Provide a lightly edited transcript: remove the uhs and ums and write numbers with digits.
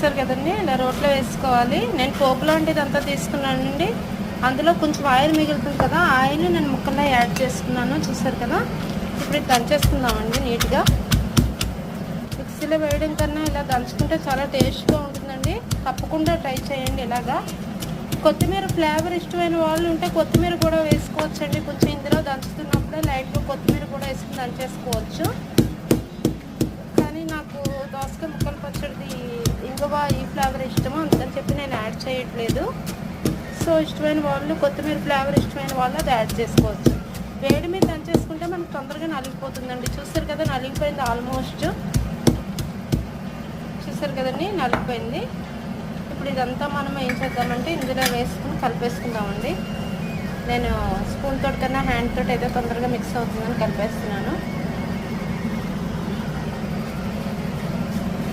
చూసారు కదండి, ఇలా రోట్లో వేసుకోవాలి. నేను పోపు లాంటిది అంతా తీసుకున్నానండి. అందులో కొంచెం ఆయిల్ మిగులుతుంది కదా, ఆయిల్ నేను ముక్కల్లో యాడ్ చేసుకున్నాను. చూసారు కదా, ఇప్పుడు ఇది దంచేసుకుందామండి నీట్గా. మిక్సీలో వేయడం కన్నా ఇలా దంచుకుంటే చాలా టేస్ట్గా ఉంటుందండి. తప్పకుండా ట్రై చేయండి ఇలాగా. కొత్తిమీర ఫ్లేవర్ ఇష్టమైన వాళ్ళు ఉంటే కొత్తిమీర కూడా వేసుకోవచ్చండి. కొంచెం ఇందులో దంచుతున్నప్పుడే లైట్గా కొత్తిమీర కూడా వేసుకుని దంచేసుకోవచ్చు. కానీ నాకు దోసకాయ ముక్కల పచ్చడి ఇంగువ ఈ ఫ్లేవర్ ఇష్టము, అందుకని చెప్పి నేను యాడ్ చేయట్లేదు. సో ఇష్టమైన వాళ్ళు, కొత్తిమీర ఫ్లేవర్ ఇష్టమైన వాళ్ళు అది యాడ్ చేసుకోవచ్చు. వేడి మీద దంచేసుకుంటే మనకు తొందరగా నలిగిపోతుందండి. చూస్తారు కదా, నలిగిపోయింది ఆల్మోస్ట్. చూసారు కదండి, నలిగిపోయింది. ఇప్పుడు ఇదంతా మనం ఏం చేద్దామంటే ఇందులో వేసుకుని కలిపేసుకుందామండి. నేను స్పూన్ తోటి కన్నా హ్యాండ్ తోటి అయితే తొందరగా మిక్స్ అవుతుందని కలిపేస్తున్నాను.